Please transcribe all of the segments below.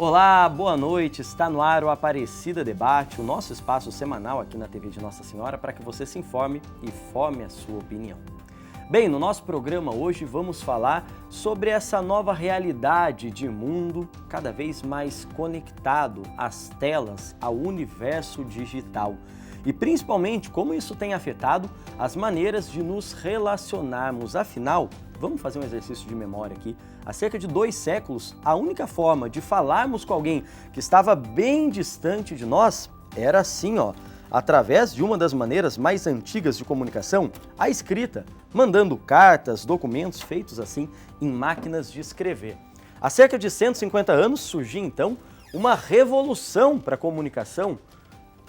Olá, boa noite. Está no ar o Aparecida Debate, o nosso espaço semanal aqui na TV de Nossa Senhora para que você se informe e forme a sua opinião. Bem, no nosso programa hoje vamos falar sobre essa nova realidade de mundo cada vez mais conectado às telas, ao universo digital. E principalmente como isso tem afetado as maneiras de nos relacionarmos. Afinal, vamos fazer um exercício de memória aqui. Há cerca de 2 séculos, a única forma de falarmos com alguém que estava bem distante de nós era assim, através de uma das maneiras mais antigas de comunicação, a escrita, mandando cartas, documentos feitos assim em máquinas de escrever. Há cerca de 150 anos surgiu então uma revolução para a comunicação,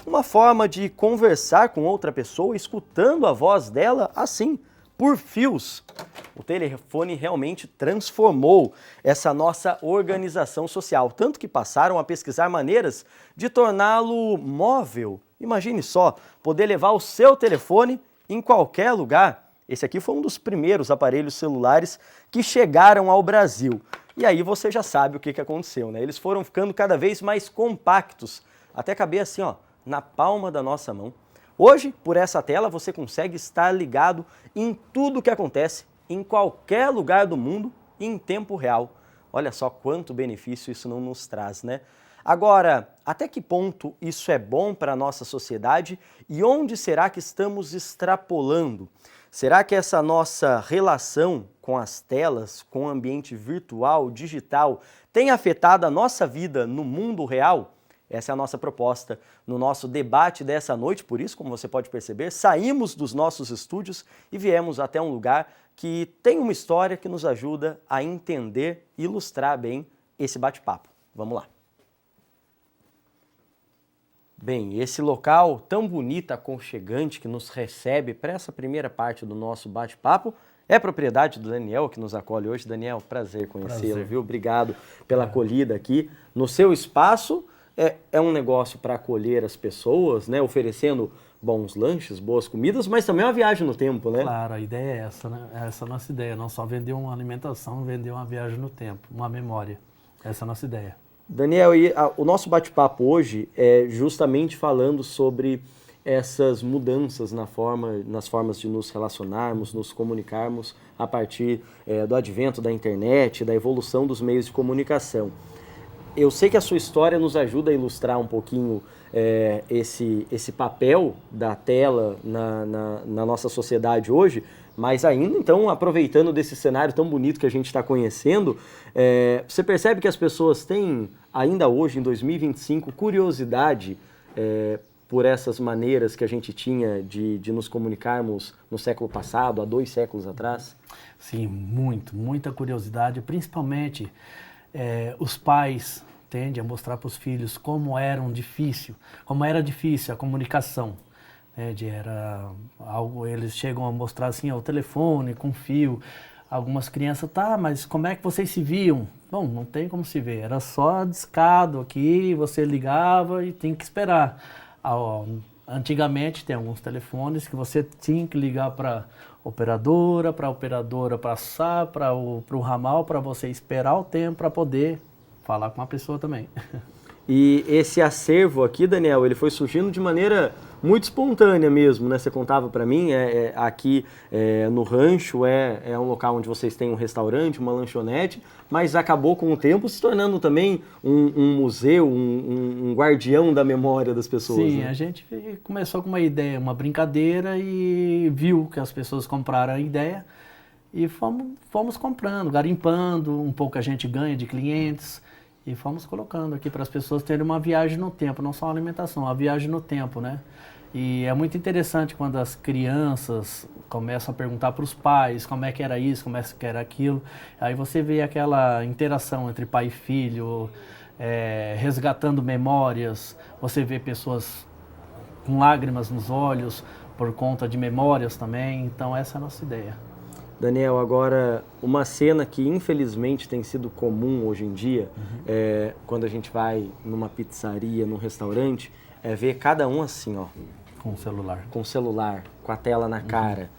uma forma de conversar com outra pessoa escutando a voz dela assim, por fios. O telefone realmente transformou essa nossa organização social, tanto que passaram a pesquisar maneiras de torná-lo móvel. Imagine só, poder levar o seu telefone em qualquer lugar. Esse aqui foi um dos primeiros aparelhos celulares que chegaram ao Brasil. E aí você já sabe o que aconteceu, né? Eles foram ficando cada vez mais compactos, até caber assim, na palma da nossa mão. Hoje, por essa tela, você consegue estar ligado em tudo o que acontece, em qualquer lugar do mundo, em tempo real. Olha só quanto benefício isso não nos traz, né? Agora, até que ponto isso é bom para a nossa sociedade e onde será que estamos extrapolando? Será que essa nossa relação com as telas, com o ambiente virtual, digital, tem afetado a nossa vida no mundo real? Essa é a nossa proposta no nosso debate dessa noite, por isso, como você pode perceber, saímos dos nossos estúdios e viemos até um lugar que tem uma história que nos ajuda a entender e ilustrar bem esse bate-papo. Vamos lá. Bem, esse local tão bonito, aconchegante, que nos recebe para essa primeira parte do nosso bate-papo, é propriedade do Daniel, que nos acolhe hoje. Daniel, prazer conhecê-lo, viu? Obrigado pela acolhida aqui no seu espaço. É um negócio para acolher as pessoas, né? Oferecendo bons lanches, boas comidas, mas também é uma viagem no tempo, né? Claro, a ideia é essa, né? Essa é a nossa ideia, não só vender uma alimentação, vender uma viagem no tempo, uma memória. Essa é a nossa ideia. Daniel, o nosso bate-papo hoje é justamente falando sobre essas mudanças nas formas de nos relacionarmos, nos comunicarmos a partir do advento da internet, da evolução dos meios de comunicação. Eu sei que a sua história nos ajuda a ilustrar um pouquinho esse papel da tela na nossa sociedade hoje, mas ainda, então, aproveitando desse cenário tão bonito que a gente está conhecendo, você percebe que as pessoas têm, ainda hoje, em 2025, curiosidade por essas maneiras que a gente tinha de nos comunicarmos no século passado, há 2 séculos atrás? Sim, muita curiosidade, principalmente os pais tendem a mostrar para os filhos como era difícil a comunicação. Eles chegam a mostrar assim, o telefone com fio. Algumas crianças, mas como é que vocês se viam? Bom, não tem como se ver, era só discado aqui, você ligava e tem que esperar. Antigamente tem alguns telefones que você tinha que ligar para operadora passar para o ramal, para você esperar o tempo para poder falar com a pessoa também. E esse acervo aqui, Daniel, ele foi surgindo de maneira muito espontânea mesmo, né? Você contava para mim, aqui no rancho é um local onde vocês têm um restaurante, uma lanchonete, mas acabou com o tempo se tornando também um museu, um guardião da memória das pessoas. Sim, né? A gente começou com uma ideia, uma brincadeira e viu que as pessoas compraram a ideia e fomos comprando, garimpando, um pouco a gente ganha de clientes. E fomos colocando aqui para as pessoas terem uma viagem no tempo, não só uma alimentação, uma viagem no tempo, né? E é muito interessante quando as crianças começam a perguntar para os pais como é que era isso, como é que era aquilo. Aí você vê aquela interação entre pai e filho, resgatando memórias. Você vê pessoas com lágrimas nos olhos por conta de memórias também. Então essa é a nossa ideia. Daniel, agora, uma cena que infelizmente tem sido comum hoje em dia, quando a gente vai numa pizzaria, num restaurante, é ver cada um assim, Com o celular. Com o celular, com a tela na cara.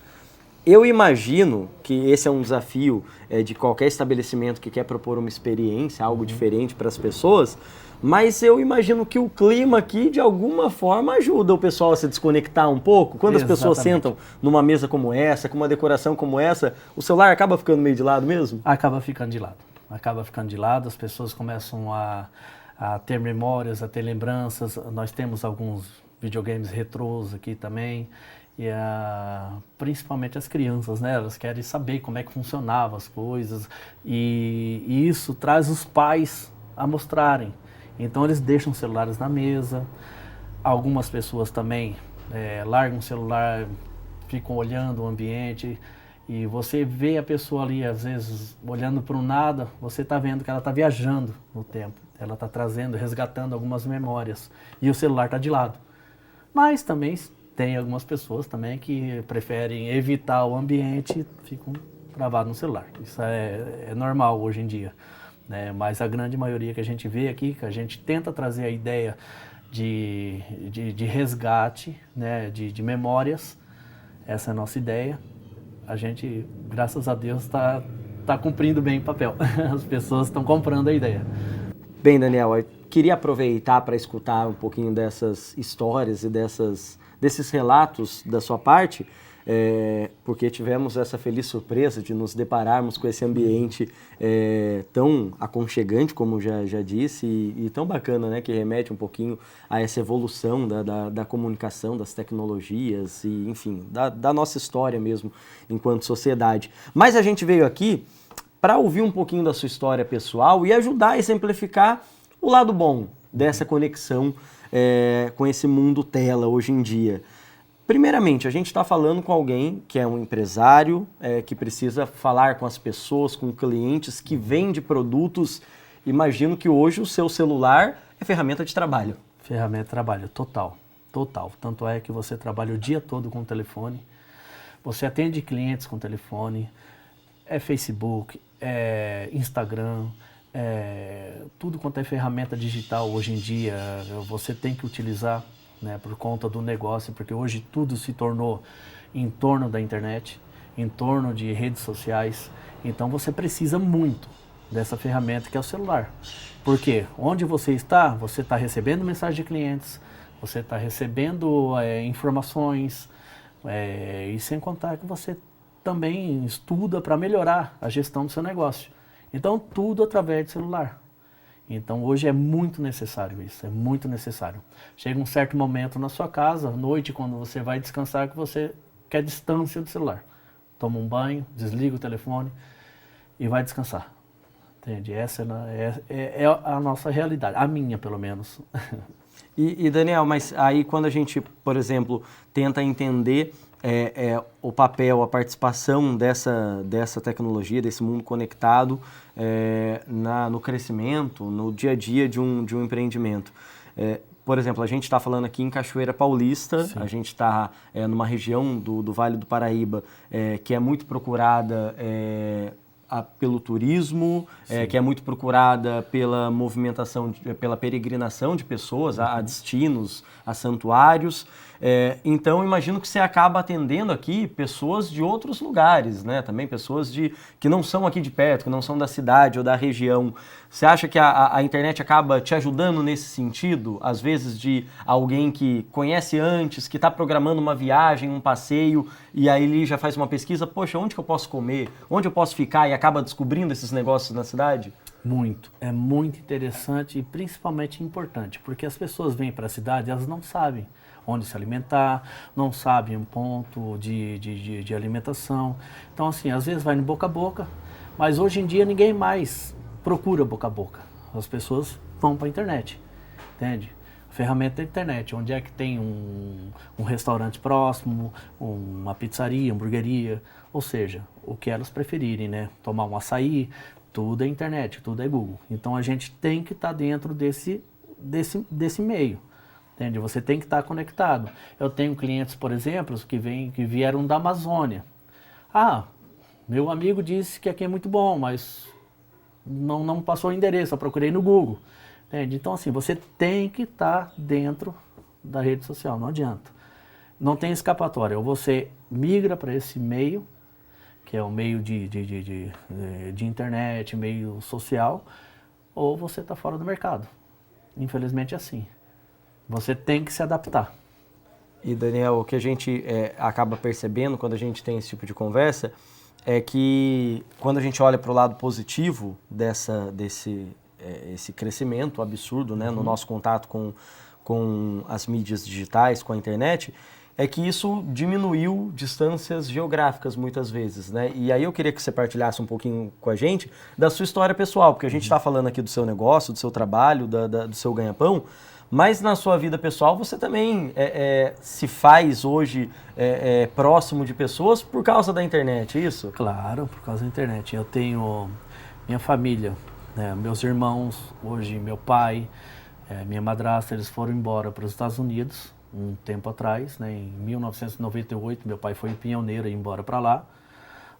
Eu imagino que esse é um desafio de qualquer estabelecimento que quer propor uma experiência, algo diferente para as pessoas, mas eu imagino que o clima aqui, de alguma forma, ajuda o pessoal a se desconectar um pouco. Quando as pessoas sentam numa mesa como essa, com uma decoração como essa, o celular acaba ficando meio de lado mesmo? Acaba ficando de lado. Acaba ficando de lado, as pessoas começam a ter memórias, a ter lembranças. Nós temos alguns videogames retrôs aqui também. E principalmente as crianças, né? Elas querem saber como é que funcionavam as coisas. E isso traz os pais a mostrarem. Então eles deixam os celulares na mesa. Algumas pessoas também largam o celular, ficam olhando o ambiente. E você vê a pessoa ali, às vezes, olhando para o nada, você está vendo que ela está viajando no tempo. Ela está trazendo, resgatando algumas memórias. E o celular está de lado. Mas também tem algumas pessoas também que preferem evitar o ambiente e ficam travados no celular. Isso é normal hoje em dia, né? Mas a grande maioria que a gente vê aqui, que a gente tenta trazer a ideia de resgate, né? de memórias, essa é a nossa ideia. A gente, graças a Deus, está cumprindo bem o papel. As pessoas estão comprando a ideia. Bem, Daniel, eu queria aproveitar para escutar um pouquinho dessas histórias e desses relatos da sua parte, porque tivemos essa feliz surpresa de nos depararmos com esse ambiente tão aconchegante, como já disse, e tão bacana, né, que remete um pouquinho a essa evolução da comunicação, das tecnologias, e, enfim, da nossa história mesmo enquanto sociedade. Mas a gente veio aqui para ouvir um pouquinho da sua história pessoal e ajudar a exemplificar o lado bom dessa conexão com esse mundo tela hoje em dia. Primeiramente, a gente está falando com alguém que é um empresário, que precisa falar com as pessoas, com clientes, que vende produtos. Imagino que hoje o seu celular é ferramenta de trabalho. Ferramenta de trabalho, total. Tanto é que você trabalha o dia todo com o telefone, você atende clientes com o telefone, Facebook, Instagram, tudo quanto é ferramenta digital hoje em dia, você tem que utilizar, né, por conta do negócio, porque hoje tudo se tornou em torno da internet, em torno de redes sociais, então você precisa muito dessa ferramenta que é o celular. Porque onde você está recebendo mensagem de clientes, você está recebendo informações, e sem contar que você também estuda para melhorar a gestão do seu negócio. Então, tudo através do celular. Então, hoje é muito necessário isso, é muito necessário. Chega um certo momento na sua casa, à noite, quando você vai descansar, que você quer distância do celular. Toma um banho, desliga o telefone e vai descansar. Entende? Essa é a nossa realidade, a minha, pelo menos. E Daniel, mas aí quando a gente, por exemplo, tenta entender o papel, a participação dessa tecnologia, desse mundo conectado no crescimento, no dia a dia de um empreendimento. Por exemplo, a gente está falando aqui em Cachoeira Paulista. Sim. A gente está numa região do Vale do Paraíba que é muito procurada pelo turismo, que é muito procurada pela movimentação, pela peregrinação de pessoas a destinos, a santuários. Então, imagino que você acaba atendendo aqui pessoas de outros lugares, né? Também pessoas que não são aqui de perto, que não são da cidade ou da região. Você acha que a internet acaba te ajudando nesse sentido? Às vezes de alguém que conhece antes, que está programando uma viagem, um passeio, e aí ele já faz uma pesquisa, poxa, onde que eu posso comer? Onde eu posso ficar? E acaba descobrindo esses negócios na cidade? Muito. É muito interessante e principalmente importante, porque as pessoas vêm para a cidade, elas não sabem onde se alimentar, não sabem um ponto de alimentação. Então, assim, às vezes vai no boca a boca, mas hoje em dia ninguém mais procura boca a boca. As pessoas vão para a internet, entende? A ferramenta da internet, onde é que tem um restaurante próximo, uma pizzaria, hamburgueria, ou seja, o que elas preferirem, né? Tomar um açaí, tudo é internet, tudo é Google. Então a gente tem que estar dentro desse meio. Entende? Você tem que estar conectado. Eu tenho clientes, por exemplo, que vieram da Amazônia. Ah, meu amigo disse que aqui é muito bom, mas não passou o endereço, eu procurei no Google. Entende? Então, assim, você tem que estar dentro da rede social, não adianta. Não tem escapatória. Ou você migra para esse meio, que é o meio de internet, meio social, ou você está fora do mercado. Infelizmente é assim. Você tem que se adaptar. E, Daniel, o que a gente acaba percebendo quando a gente tem esse tipo de conversa é que quando a gente olha para o lado positivo esse crescimento absurdo, né, no nosso contato com as mídias digitais, com a internet, é que isso diminuiu distâncias geográficas muitas vezes, né? E aí eu queria que você partilhasse um pouquinho com a gente da sua história pessoal, porque a gente está falando aqui do seu negócio, do seu trabalho, do seu ganha-pão, mas na sua vida pessoal você também se faz hoje próximo de pessoas por causa da internet, é isso? Claro, por causa da internet. Eu tenho minha família, né, meus irmãos, hoje meu pai, minha madrasta, eles foram embora para os Estados Unidos um tempo atrás, né, em 1998, meu pai foi pioneiro e embora para lá.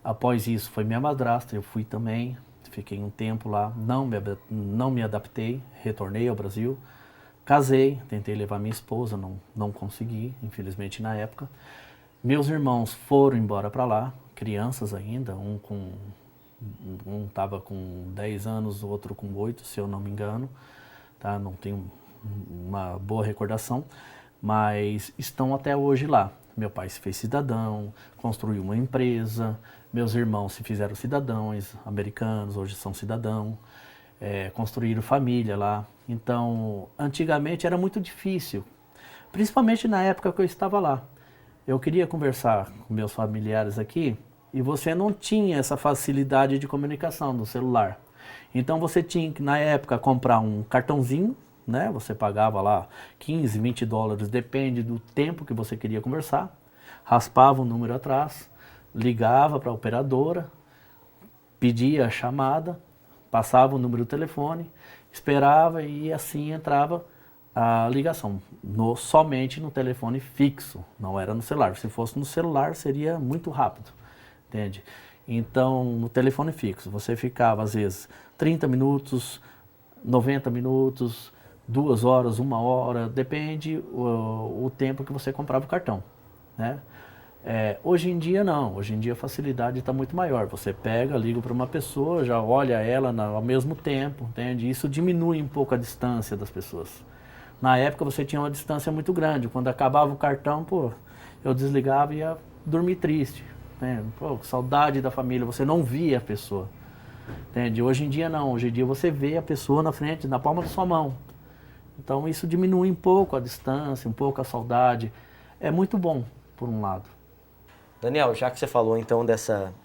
Após isso foi minha madrasta, eu fui também, fiquei um tempo lá, não me adaptei, retornei ao Brasil. Casei, tentei levar minha esposa, não consegui, infelizmente na época. Meus irmãos foram embora para lá, crianças ainda, um estava com 10 anos, o outro com 8, se eu não me engano. Tá? Não tenho uma boa recordação, mas estão até hoje lá. Meu pai se fez cidadão, construiu uma empresa, meus irmãos se fizeram cidadãos americanos, hoje são cidadãos. Construíram família lá. Então, antigamente era muito difícil, principalmente na época que eu estava lá. Eu queria conversar com meus familiares aqui e você não tinha essa facilidade de comunicação no celular. Então você tinha que, na época, comprar um cartãozinho, né? Você pagava lá 15, 20 dólares, depende do tempo que você queria conversar. Raspava o número atrás, ligava para a operadora, pedia a chamada, passava o número do telefone, esperava e assim entrava a ligação, somente no telefone fixo, não era no celular. Se fosse no celular seria muito rápido, entende? Então, no telefone fixo, você ficava às vezes 30 minutos, 90 minutos, 2 horas, 1 hora, depende o tempo que você comprava o cartão, né? Hoje em dia não, hoje em dia a facilidade está muito maior. Você pega, liga para uma pessoa, já olha ela ao mesmo tempo, entende? Isso diminui um pouco a distância das pessoas. Na época você tinha uma distância muito grande, quando acabava o cartão, eu desligava e ia dormir triste, né? Saudade da família, você não via a pessoa, entende? Hoje em dia não, hoje em dia você vê a pessoa na frente, na palma da sua mão. Então isso diminui um pouco a distância, um pouco a saudade. É muito bom, por um lado. Daniel, já que você falou então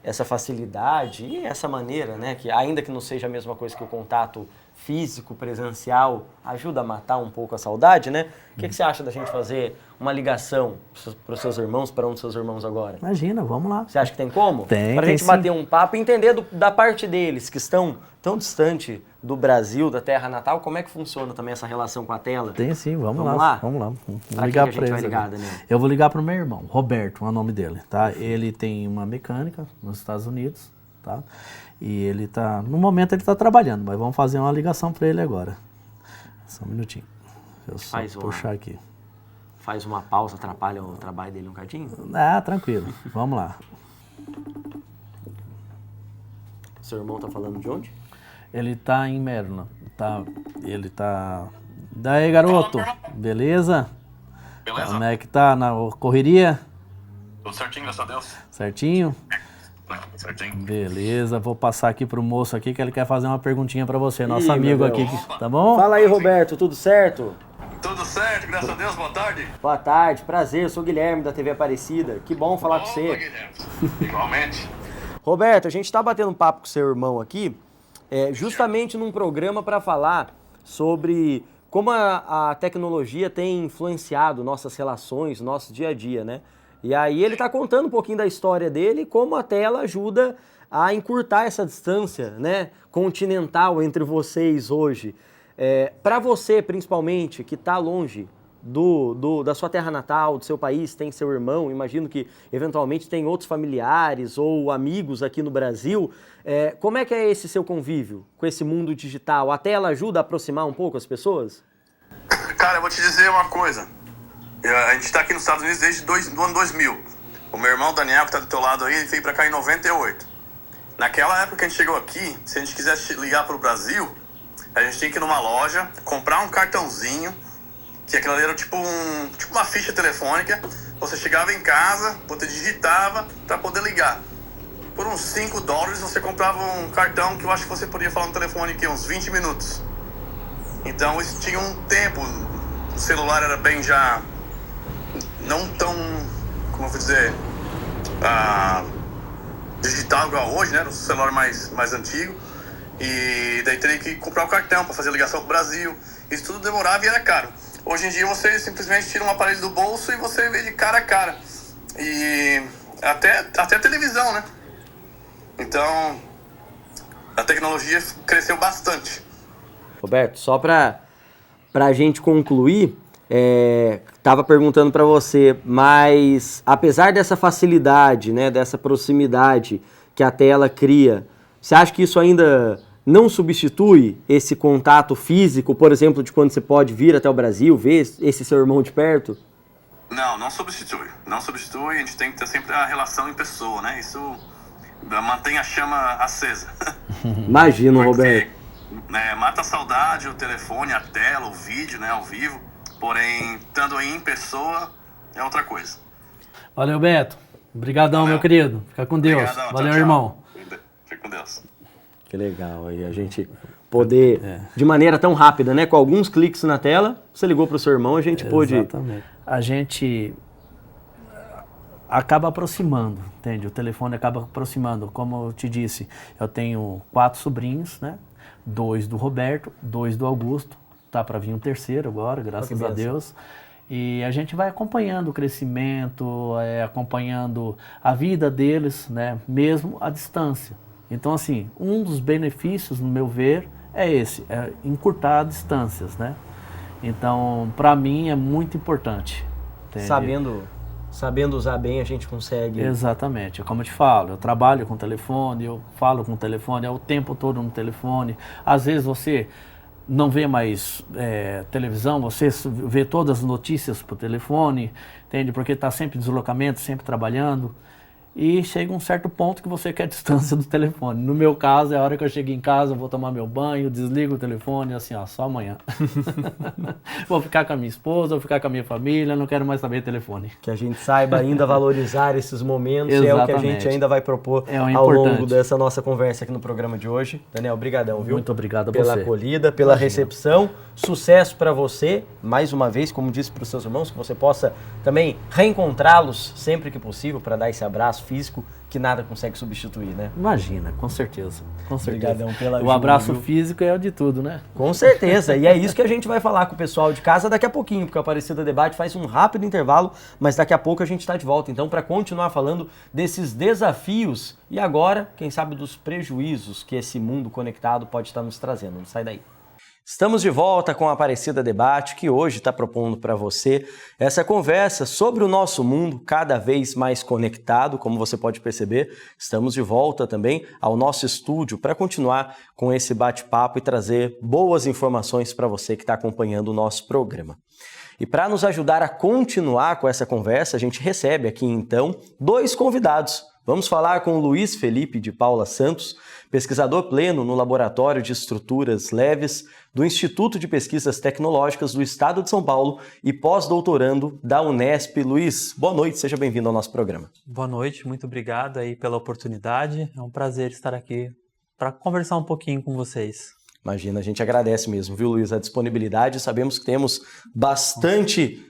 essa facilidade e essa maneira, né, que ainda que não seja a mesma coisa que o contato físico, presencial, ajuda a matar um pouco a saudade, né? O que você acha da gente fazer uma ligação para os seus irmãos, para um dos seus irmãos agora? Imagina, vamos lá. Você acha que tem como? Tem, para a gente sim. bater um papo e entender da parte deles, que estão tão distante do Brasil, da terra natal, como é que funciona também essa relação com a tela? Tem sim, vamos lá. lá. Vamos Pra ligar quem que a gente vai eles ligar, agora. Daniel? Eu vou ligar para o meu irmão, Roberto, é o nome dele, tá? Ele tem uma mecânica nos Estados Unidos, tá? E ele tá, no momento ele está trabalhando, mas vamos fazer uma ligação para ele agora. Só um minutinho. Deixa eu só puxar aqui. Faz uma pausa, atrapalha o trabalho dele um cadinho? Ah, tranquilo. Vamos lá. Seu irmão tá falando de onde? Ele tá em Maryland. Ele tá... Daí, garoto. Beleza? Beleza? Como é que tá na correria? Tudo certinho, graças a Deus. Certinho? Certinho. Beleza, vou passar aqui pro moço aqui que ele quer fazer uma perguntinha pra você, nosso Ih, amigo meu aqui, Deus. tá bom? Fala aí, Roberto, tudo certo? Tudo certo, graças a Deus, boa tarde. Boa tarde, prazer, eu sou o Guilherme da TV Aparecida. Que bom falar com Opa, você. Guilherme. Igualmente. Roberto, a gente tá batendo um papo com seu irmão aqui, justamente num programa para falar sobre como a tecnologia tem influenciado nossas relações, nosso dia a dia, né? E aí ele tá contando um pouquinho da história dele e como a tela ajuda a encurtar essa distância, né, continental entre vocês hoje. Para você, principalmente, que está longe da sua terra natal, do seu país, tem seu irmão, imagino que eventualmente tem outros familiares ou amigos aqui no Brasil, como é que é esse seu convívio com esse mundo digital? A tela ajuda a aproximar um pouco as pessoas? Cara, eu vou te dizer uma coisa. A gente está aqui nos Estados Unidos desde o ano 2000. o meu irmão Daniel, que tá do teu lado aí, ele veio pra cá em 98. Naquela época que a gente chegou aqui, se a gente quisesse ligar pro Brasil, a gente tinha que ir numa loja, comprar um cartãozinho, que aquilo ali era tipo uma ficha telefônica. Você chegava em casa, você digitava para poder ligar. Por uns $5 você comprava um cartão que eu acho que você podia falar no telefone aqui uns 20 minutos. Então isso tinha um tempo, o celular era bem já, não tão, como eu vou dizer, digital igual hoje, né? O celular mais antigo. E daí teria que comprar o cartão para fazer ligação com o Brasil. Isso tudo demorava e era caro. Hoje em dia você simplesmente tira um aparelho do bolso e você vê de cara a cara. E até a televisão, né? Então, a tecnologia cresceu bastante. Roberto, só para a gente concluir, estava perguntando para você, mas apesar dessa facilidade, né, dessa proximidade que a tela cria, você acha que isso ainda não substitui esse contato físico, por exemplo, de quando você pode vir até o Brasil, ver esse seu irmão de perto? Não substitui. Não substitui, a gente tem que ter sempre a relação em pessoa, né? Isso mantém a chama acesa. Imagino, Roberto. Mata a saudade, o telefone, a tela, o vídeo, né, ao vivo. Porém, estando aí em pessoa, é outra coisa. Valeu, Beto. Obrigadão, meu querido. Fica com Deus. Obrigadão, valeu, tchau. Irmão. Fica com Deus. Que legal aí a gente poder, de maneira tão rápida, né, com alguns cliques na tela, você ligou para o seu irmão, a gente pôde... Exatamente. A gente acaba aproximando, entende? O telefone acaba aproximando. Como eu te disse, eu tenho 4 sobrinhos, né? 2 do Roberto, 2 do Augusto. Tá para vir um terceiro agora, graças a Deus. E a gente vai acompanhando o crescimento, acompanhando a vida deles, né? Mesmo à distância. Então, assim, um dos benefícios, no meu ver, é esse, é encurtar distâncias, né? Então, para mim, é muito importante. Entende? Sabendo usar bem, a gente consegue... Exatamente, é como eu te falo, eu trabalho com telefone, eu falo com telefone, é o tempo todo no telefone. Às vezes você não vê mais televisão, você vê todas as notícias por telefone, entende? Porque está sempre em deslocamento, sempre trabalhando. E chega um certo ponto que você quer distância do telefone. No meu caso, é a hora que eu chego em casa, eu vou tomar meu banho, desligo o telefone, assim, ó, só amanhã. Vou ficar com a minha esposa, vou ficar com a minha família, não quero mais saber de telefone. Que a gente saiba ainda valorizar esses momentos, é o que a gente ainda vai propor ao longo dessa nossa conversa aqui no programa de hoje. Daniel, brigadão, viu? Muito obrigado a você. Pela acolhida, pela recepção. Sucesso para você, mais uma vez, como disse para os seus irmãos, que você possa também reencontrá-los sempre que possível para dar esse abraço físico que nada consegue substituir, né? Imagina, com certeza. Com certeza. Obrigadão pela ajuda, o abraço viu? Físico é o de tudo, né? Com certeza. E é isso que a gente vai falar com o pessoal de casa daqui a pouquinho, porque o Aparecida Debate faz um rápido intervalo, mas daqui a pouco a gente está de volta, então, para continuar falando desses desafios e agora, quem sabe, dos prejuízos que esse mundo conectado pode estar nos trazendo. Não sai daí. Estamos de volta com a Aparecida Debate, que hoje está propondo para você essa conversa sobre o nosso mundo cada vez mais conectado. Como você pode perceber, estamos de volta também ao nosso estúdio para continuar com esse bate-papo e trazer boas informações para você que está acompanhando o nosso programa. E para nos ajudar a continuar com essa conversa, a gente recebe aqui então 2 convidados. Vamos falar com o Luiz Felipe de Paula Santos, pesquisador pleno no Laboratório de Estruturas Leves do Instituto de Pesquisas Tecnológicas do Estado de São Paulo e pós-doutorando da Unesp. Luiz, boa noite, seja bem-vindo ao nosso programa. Boa noite, muito obrigado aí pela oportunidade. É um prazer estar aqui para conversar um pouquinho com vocês. Imagina, a gente agradece mesmo, viu, Luiz, a disponibilidade. Sabemos que temos bastante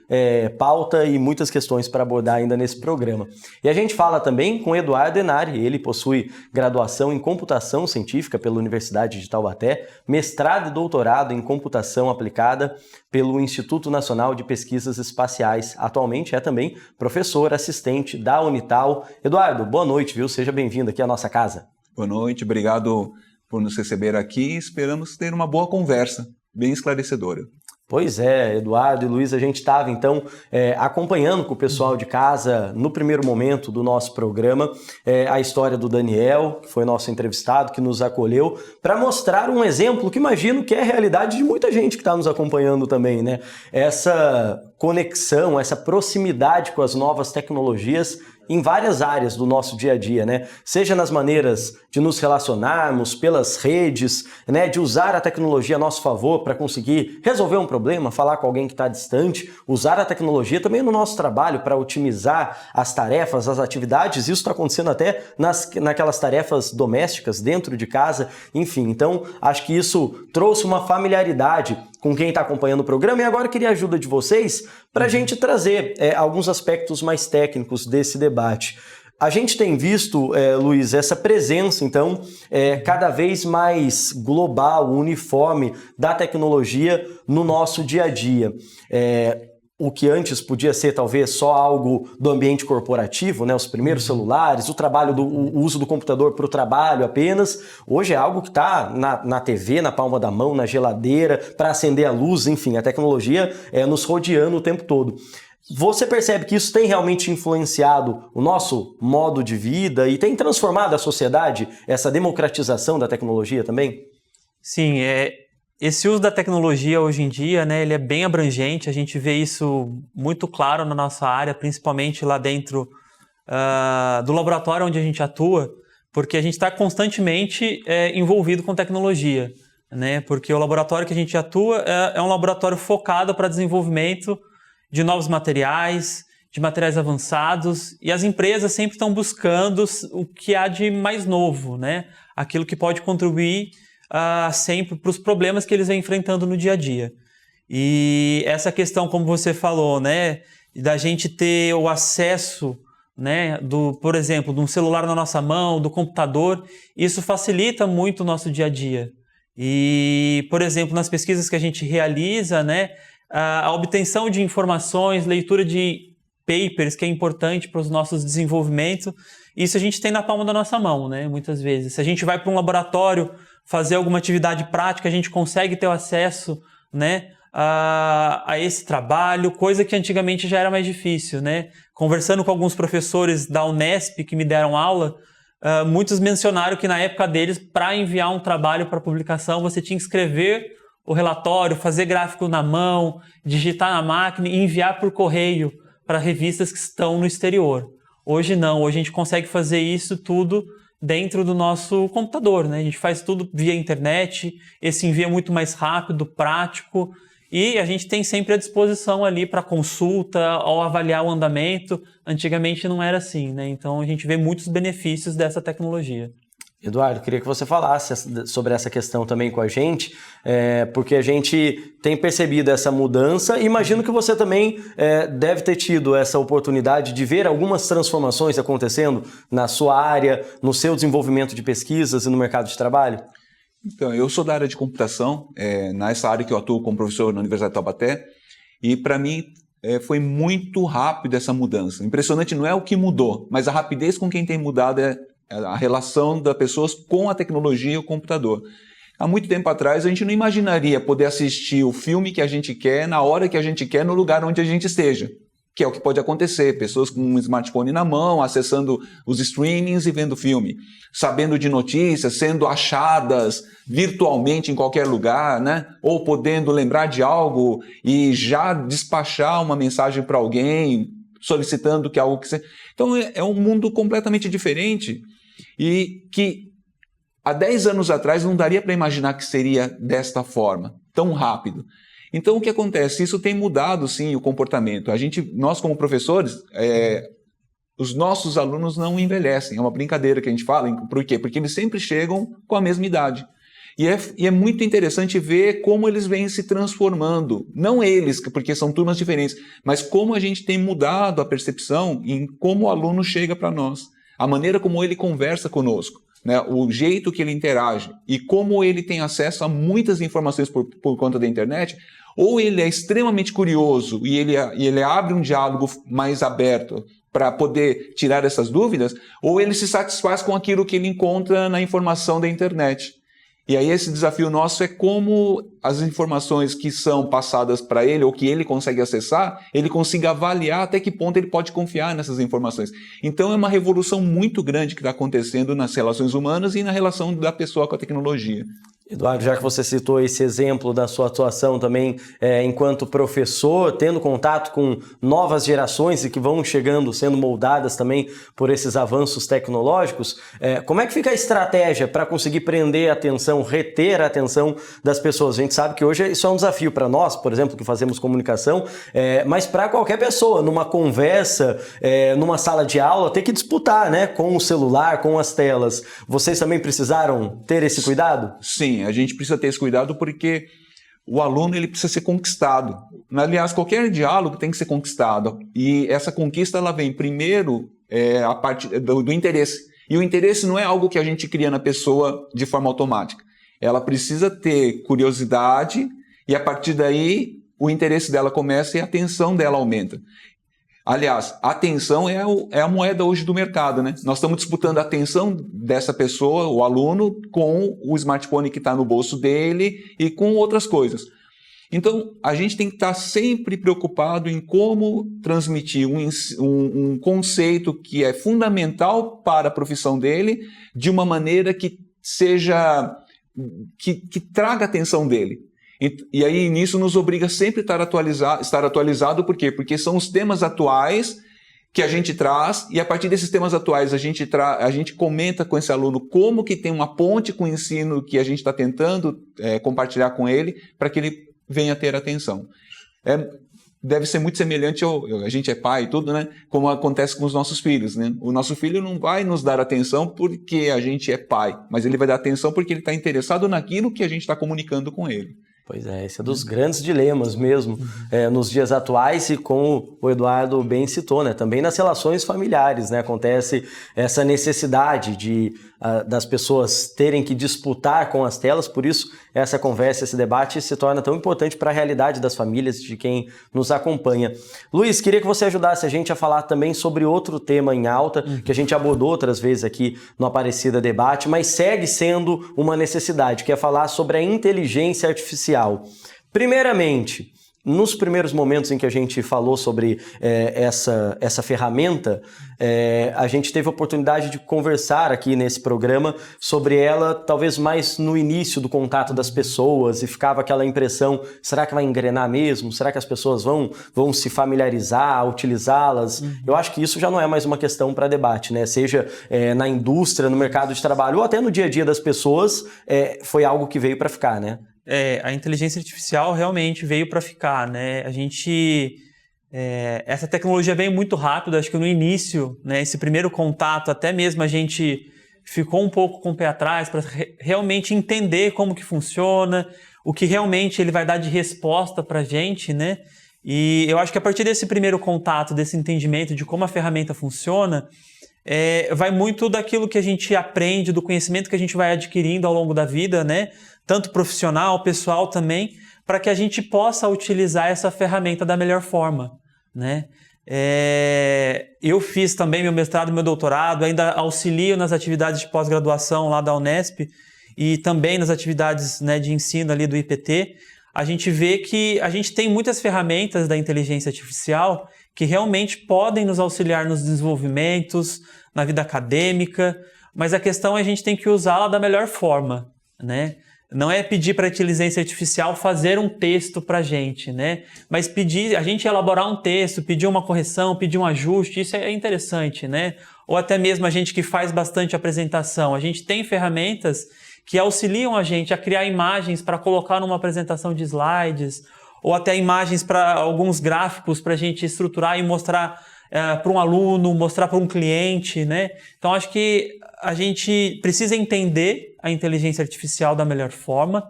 pauta e muitas questões para abordar ainda nesse programa. E a gente fala também com Eduardo Enari. Ele possui graduação em Computação Científica pela Universidade de Taubaté, mestrado e doutorado em Computação Aplicada pelo Instituto Nacional de Pesquisas Espaciais. Atualmente é também professor assistente da Unital. Eduardo, boa noite, viu? Seja bem-vindo aqui à nossa casa. Boa noite, obrigado por nos receber aqui. Esperamos ter uma boa conversa, bem esclarecedora. Pois é, Eduardo e Luiz, a gente estava então acompanhando com o pessoal de casa no primeiro momento do nosso programa a história do Daniel, que foi nosso entrevistado, que nos acolheu, para mostrar um exemplo que imagino que é a realidade de muita gente que está nos acompanhando também, né? Essa conexão, essa proximidade com as novas tecnologias em várias áreas do nosso dia a dia, né? Seja nas maneiras de nos relacionarmos, pelas redes, né? De usar a tecnologia a nosso favor para conseguir resolver um problema, falar com alguém que está distante, usar a tecnologia também no nosso trabalho para otimizar as tarefas, as atividades. Isso está acontecendo até naquelas tarefas domésticas dentro de casa, enfim. Então, acho que isso trouxe uma familiaridade com quem está acompanhando o programa, e agora eu queria a ajuda de vocês para a gente trazer alguns aspectos mais técnicos desse debate. A gente tem visto, Luiz, essa presença, então, cada vez mais global, uniforme da tecnologia no nosso dia a dia. O que antes podia ser talvez só algo do ambiente corporativo, né? Os primeiros celulares, o uso do computador para o trabalho apenas, hoje é algo que está na TV, na palma da mão, na geladeira, para acender a luz, enfim, a tecnologia nos rodeando o tempo todo. Você percebe que isso tem realmente influenciado o nosso modo de vida e tem transformado a sociedade, essa democratização da tecnologia também? Sim, esse uso da tecnologia hoje em dia, né, ele é bem abrangente, a gente vê isso muito claro na nossa área, principalmente lá dentro do laboratório onde a gente atua, porque a gente está constantemente envolvido com tecnologia, né, porque o laboratório que a gente atua é um laboratório focado para desenvolvimento de novos materiais, de materiais avançados, e as empresas sempre estão buscando o que há de mais novo, né, aquilo que pode contribuir sempre para os problemas que eles vêm enfrentando no dia a dia. E essa questão, como você falou, né, da gente ter o acesso, né, por exemplo, de um celular na nossa mão, do computador, isso facilita muito o nosso dia a dia. E, por exemplo, nas pesquisas que a gente realiza, né, a obtenção de informações, leitura de papers, que é importante para os nossos desenvolvimentos, isso a gente tem na palma da nossa mão, né, muitas vezes. Se a gente vai para um laboratório fazer alguma atividade prática, a gente consegue ter o acesso, né, a esse trabalho, coisa que antigamente já era mais difícil, né? Conversando com alguns professores da Unesp que me deram aula, muitos mencionaram que na época deles, para enviar um trabalho para publicação, você tinha que escrever o relatório, fazer gráfico na mão, digitar na máquina e enviar por correio para revistas que estão no exterior. Hoje não, hoje a gente consegue fazer isso tudo dentro do nosso computador, né? A gente faz tudo via internet, esse envio é muito mais rápido, prático, e a gente tem sempre à disposição ali para consulta ou avaliar o andamento. Antigamente não era assim, né? Então a gente vê muitos benefícios dessa tecnologia. Eduardo, queria que você falasse sobre essa questão também com a gente, porque a gente tem percebido essa mudança e imagino que você também deve ter tido essa oportunidade de ver algumas transformações acontecendo na sua área, no seu desenvolvimento de pesquisas e no mercado de trabalho. Então, eu sou da área de computação, nessa área que eu atuo como professor na Universidade de Taubaté, e para mim foi muito rápido essa mudança. Impressionante não é o que mudou, mas a rapidez com quem tem mudado é a relação das pessoas com a tecnologia e o computador. Há muito tempo atrás, a gente não imaginaria poder assistir o filme que a gente quer, na hora que a gente quer, no lugar onde a gente esteja, que é o que pode acontecer. Pessoas com um smartphone na mão, acessando os streamings e vendo filme, sabendo de notícias, sendo achadas virtualmente em qualquer lugar, né? Ou podendo lembrar de algo e já despachar uma mensagem para alguém, solicitando que algo que você... Então é um mundo completamente diferente e que há 10 anos atrás não daria para imaginar que seria desta forma, tão rápido. Então o que acontece? Isso tem mudado sim o comportamento. Nós como professores, os nossos alunos não envelhecem, é uma brincadeira que a gente fala. Por quê? Porque eles sempre chegam com a mesma idade. E é muito interessante ver como eles vêm se transformando. Não eles, porque são turmas diferentes, mas como a gente tem mudado a percepção em como o aluno chega para nós. A maneira como ele conversa conosco, né? O jeito que ele interage e como ele tem acesso a muitas informações por conta da internet. Ou ele é extremamente curioso e ele abre um diálogo mais aberto para poder tirar essas dúvidas, ou ele se satisfaz com aquilo que ele encontra na informação da internet. E aí esse desafio nosso é como as informações que são passadas para ele ou que ele consegue acessar, ele consiga avaliar até que ponto ele pode confiar nessas informações. Então é uma revolução muito grande que está acontecendo nas relações humanas e na relação da pessoa com a tecnologia. Eduardo, já que você citou esse exemplo da sua atuação também enquanto professor, tendo contato com novas gerações e que vão chegando, sendo moldadas também por esses avanços tecnológicos, como é que fica a estratégia para conseguir prender a atenção, reter a atenção das pessoas? A gente sabe que hoje isso é um desafio para nós, por exemplo, que fazemos comunicação, mas para qualquer pessoa, numa conversa, numa sala de aula, ter que disputar, né, com o celular, com as telas. Vocês também precisaram ter esse cuidado? Sim, a gente precisa ter esse cuidado porque o aluno ele precisa ser conquistado. Aliás, qualquer diálogo tem que ser conquistado. E essa conquista ela vem primeiro a partir do interesse. E o interesse não é algo que a gente cria na pessoa de forma automática. Ela precisa ter curiosidade e a partir daí o interesse dela começa e a atenção dela aumenta. Aliás, a atenção é a moeda hoje do mercado, né? Nós estamos disputando a atenção dessa pessoa, o aluno, com o smartphone que está no bolso dele e com outras coisas. Então, a gente tem que estar sempre preocupado em como transmitir um conceito que é fundamental para a profissão dele de uma maneira que seja, que traga a atenção dele. E aí, nisso, nos obriga sempre a estar atualizado, por quê? Porque são os temas atuais que a gente traz, e a partir desses temas atuais a gente comenta com esse aluno como que tem uma ponte com o ensino que a gente está tentando compartilhar com ele, para que ele venha ter atenção. Deve ser muito semelhante a gente é pai e tudo, né? Como acontece com os nossos filhos, né? O nosso filho não vai nos dar atenção porque a gente é pai, mas ele vai dar atenção porque ele está interessado naquilo que a gente está comunicando com ele. Pois é, esse é dos grandes dilemas mesmo nos dias atuais e como o Eduardo bem citou, né? Também nas relações familiares, né? Acontece essa necessidade das pessoas terem que disputar com as telas, por isso essa conversa, esse debate se torna tão importante para a realidade das famílias, de quem nos acompanha. Luiz, queria que você ajudasse a gente a falar também sobre outro tema em alta, que a gente abordou outras vezes aqui no Aparecida Debate, mas segue sendo uma necessidade, que é falar sobre a inteligência artificial. Primeiramente, nos primeiros momentos em que a gente falou sobre essa ferramenta, a gente teve a oportunidade de conversar aqui nesse programa sobre ela, talvez mais no início do contato das pessoas, e ficava aquela impressão, será que vai engrenar mesmo? Será que as pessoas vão se familiarizar, utilizá-las? Eu acho que isso já não é mais uma questão para debate, né? Seja na indústria, no mercado de trabalho, ou até no dia a dia das pessoas, foi algo que veio para ficar, né? A inteligência artificial realmente veio para ficar, né? Essa tecnologia veio muito rápido, acho que no início, né, esse primeiro contato, até mesmo a gente ficou um pouco com o pé atrás para realmente entender como que funciona, o que realmente ele vai dar de resposta para a gente, né? E eu acho que a partir desse primeiro contato, desse entendimento de como a ferramenta funciona, vai muito daquilo que a gente aprende, do conhecimento que a gente vai adquirindo ao longo da vida, né? Tanto profissional, pessoal também, para que a gente possa utilizar essa ferramenta da melhor forma, né? Eu fiz também meu mestrado e meu doutorado, ainda auxilio nas atividades de pós-graduação lá da Unesp e também nas atividades, né, de ensino ali do IPT. A gente vê que a gente tem muitas ferramentas da inteligência artificial que realmente podem nos auxiliar nos desenvolvimentos, na vida acadêmica, mas a questão é a gente tem que usá-la da melhor forma, né? Não é pedir para a inteligência artificial fazer um texto para a gente, né? Mas pedir a gente elaborar um texto, pedir uma correção, pedir um ajuste, isso é interessante, né? Ou até mesmo a gente que faz bastante apresentação, a gente tem ferramentas que auxiliam a gente a criar imagens para colocar numa apresentação de slides, ou até imagens para alguns gráficos para a gente estruturar e mostrar para um aluno, mostrar para um cliente, né? Então, acho que a gente precisa entender a inteligência artificial da melhor forma,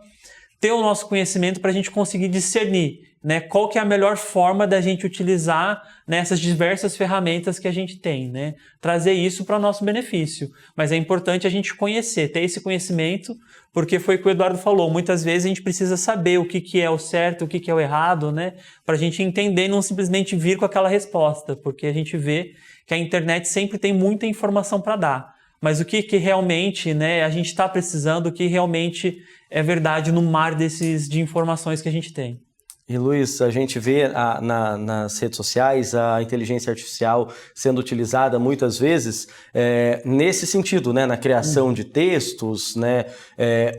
ter o nosso conhecimento para a gente conseguir discernir, né, qual que é a melhor forma da gente utilizar nessas diversas ferramentas que a gente tem, né? Trazer isso para o nosso benefício. Mas é importante a gente conhecer, ter esse conhecimento, porque foi o que o Eduardo falou, muitas vezes a gente precisa saber o que é o certo, o que é o errado, né? Para a gente entender e não simplesmente vir com aquela resposta, porque a gente vê que a internet sempre tem muita informação para dar. Mas o que realmente, né, a gente está precisando, o que realmente é verdade no mar de informações que a gente tem. E Luiz, a gente vê nas redes sociais a inteligência artificial sendo utilizada muitas vezes nesse sentido, né? Na criação de textos, né?